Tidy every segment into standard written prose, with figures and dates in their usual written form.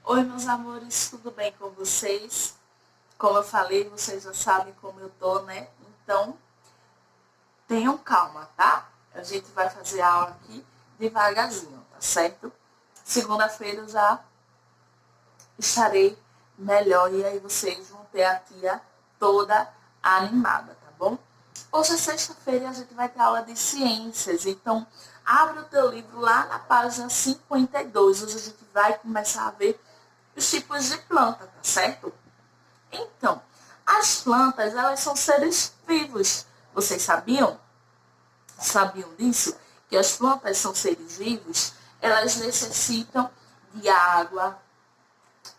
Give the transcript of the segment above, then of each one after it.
Oi, meus amores, tudo bem com vocês? Como eu falei, vocês já sabem como eu tô, né? Então, tenham calma, tá? A gente vai fazer a aula aqui devagarzinho, tá certo? Segunda-feira eu já estarei melhor e aí vocês vão ter a tia toda animada, tá bom? Hoje é sexta-feira e a gente vai ter aula de ciências, então abre o teu livro lá na página 52. Hoje a gente vai começar a ver os tipos de planta, tá certo? Então, as plantas, elas são seres vivos. Vocês sabiam? Sabiam disso? Que as plantas são seres vivos? Elas necessitam de água,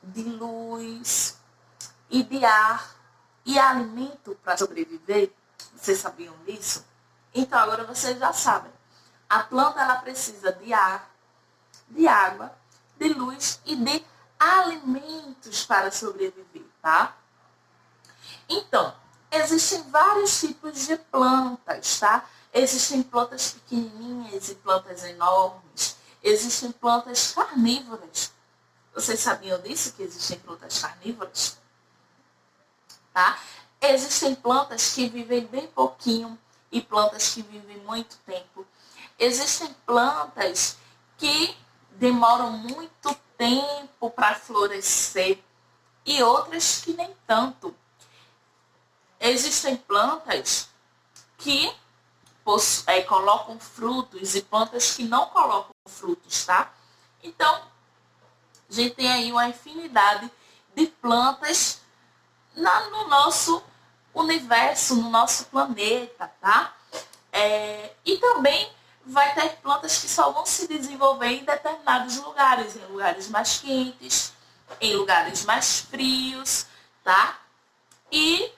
de luz e de ar e alimento para sobreviver. Vocês sabiam disso? Então, agora vocês já sabem. A planta, ela precisa de ar, de água, de luz e de alimentos para sobreviver, tá? Então, existem vários tipos de plantas, tá? Existem plantas pequenininhas e plantas enormes. Existem plantas carnívoras. Vocês sabiam disso, que existem plantas carnívoras? Tá? Existem plantas que vivem bem pouquinho e plantas que vivem muito tempo. Existem plantas que demoram muito tempo para florescer e outras que nem tanto. Existem plantas que colocam frutos e plantas que não colocam frutos, tá? Então, a gente tem aí uma infinidade de plantas no nosso universo, no nosso planeta, tá? E também vai ter plantas que só vão se desenvolver em determinados lugares, em lugares mais quentes, em lugares mais frios, tá? E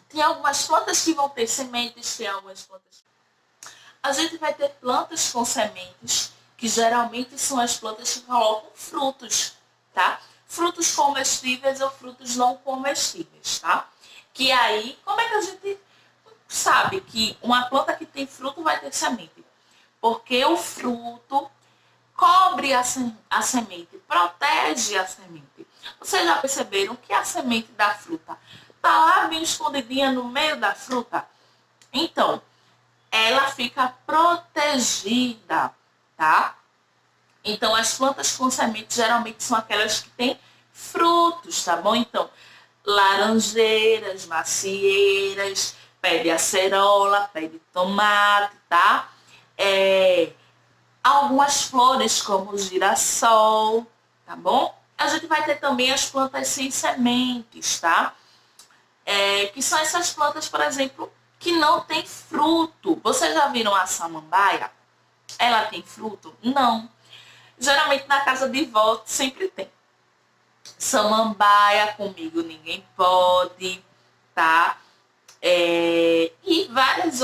tem algumas plantas que vão ter sementes, tem algumas plantas. A gente vai ter plantas com sementes, que geralmente são as plantas que colocam frutos, tá? Frutos comestíveis ou frutos não comestíveis, tá? Que aí, como é que a gente sabe que uma planta que tem fruto vai ter semente? Porque o fruto cobre a semente, protege a semente. Vocês já perceberam que a semente da fruta está lá bem escondidinha no meio da fruta? Então, ela fica protegida, tá? Então, as plantas com semente geralmente são aquelas que têm frutos, tá bom? Então, laranjeiras, macieiras, pé de acerola, pé de tomate, tá? Algumas flores como o girassol, tá bom? A gente vai ter também as plantas sem sementes, tá? Que são essas plantas, por exemplo, que não tem fruto. Vocês já viram a samambaia? Ela tem fruto? Não. Geralmente na casa de vó sempre tem. Samambaia, comigo ninguém pode, tá? E várias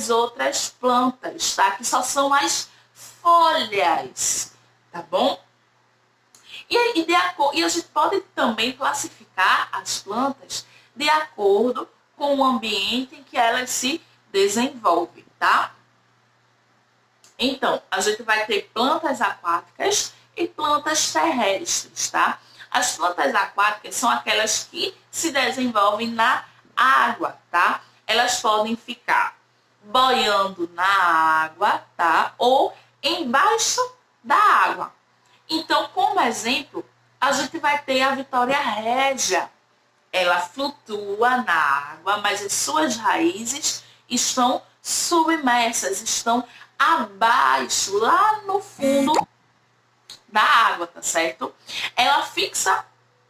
outras plantas, tá? Que só são as folhas, tá bom? E a gente pode também classificar as plantas de acordo com o ambiente em que elas se desenvolvem, tá? Então, a gente vai ter plantas aquáticas e plantas terrestres, tá? As plantas aquáticas são aquelas que se desenvolvem na água, tá? Elas podem ficar boiando na água, tá? Ou embaixo da água. Então, como exemplo, a gente vai ter a Vitória Régia. Ela flutua na água, mas as suas raízes estão submersas, estão abaixo, lá no fundo da água, tá certo? Ela fixa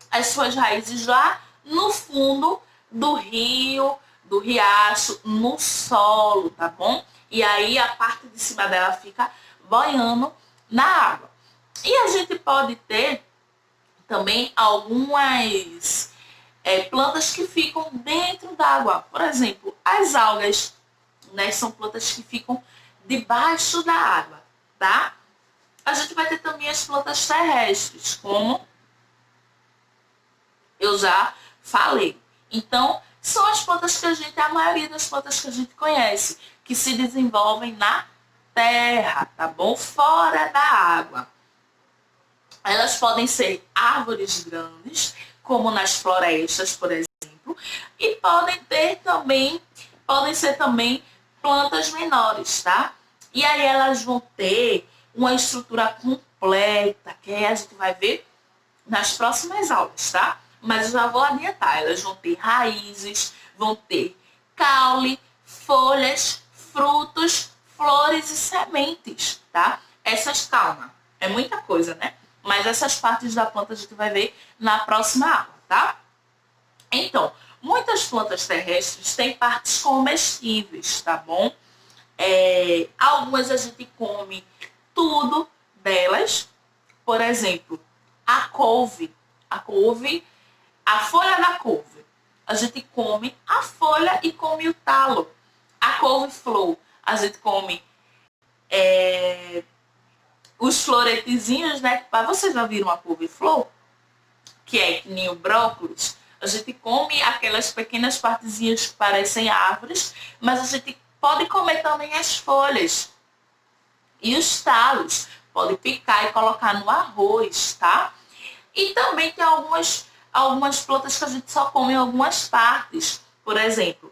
as suas raízes lá no fundo do rio, do riacho, no solo, tá bom? E aí a parte de cima dela fica boiando na água. E a gente pode ter também algumas plantas que ficam dentro d'água. Por exemplo, as algas, né, são plantas que ficam debaixo da água, tá? A gente vai ter também as plantas terrestres, como eu já falei. Então, são as plantas que a maioria das plantas que a gente conhece, que se desenvolvem na terra, tá bom? Fora da água. Elas podem ser árvores grandes, como nas florestas, por exemplo, e podem ser também plantas menores, tá? E aí elas vão ter uma estrutura completa, que aí a gente vai ver nas próximas aulas, tá? Mas eu já vou adiantar, elas vão ter raízes, vão ter caule, folhas, frutos, flores e sementes, tá? Calma, é muita coisa, né? Mas essas partes da planta a gente vai ver na próxima aula, tá? Então, muitas plantas terrestres têm partes comestíveis, tá bom? Algumas a gente come tudo delas. Por exemplo, a couve. A folha da couve. A gente come a folha e come o talo. A couve-flor. A gente come os floretezinhos, né? Vocês já viram a couve-flor? Que é que nem o brócolis. A gente come aquelas pequenas partezinhas que parecem árvores, mas a gente pode comer também as folhas. E os talos. Pode picar e colocar no arroz, tá? E também tem algumas plantas que a gente só come em algumas partes. Por exemplo,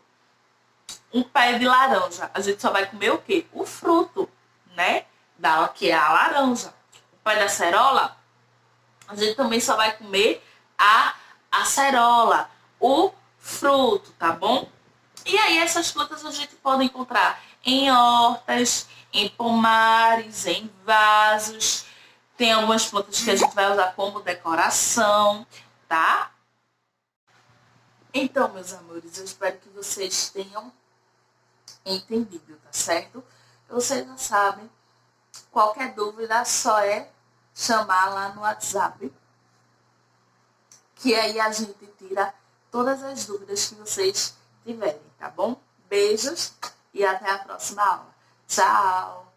um pé de laranja. A gente só vai comer o quê? O fruto, né? Que é a laranja. O pé da acerola, a gente também só vai comer a acerola, o fruto, tá bom? E aí essas plantas a gente pode encontrar em hortas, em pomares, em vasos. Tem algumas plantas que a gente vai usar como decoração, tá? Então, meus amores, eu espero que vocês tenham entendido, tá certo? Vocês já sabem, qualquer dúvida só é chamar lá no WhatsApp, que aí a gente tira todas as dúvidas que vocês tiverem, tá bom? Beijos e até a próxima aula. Tchau!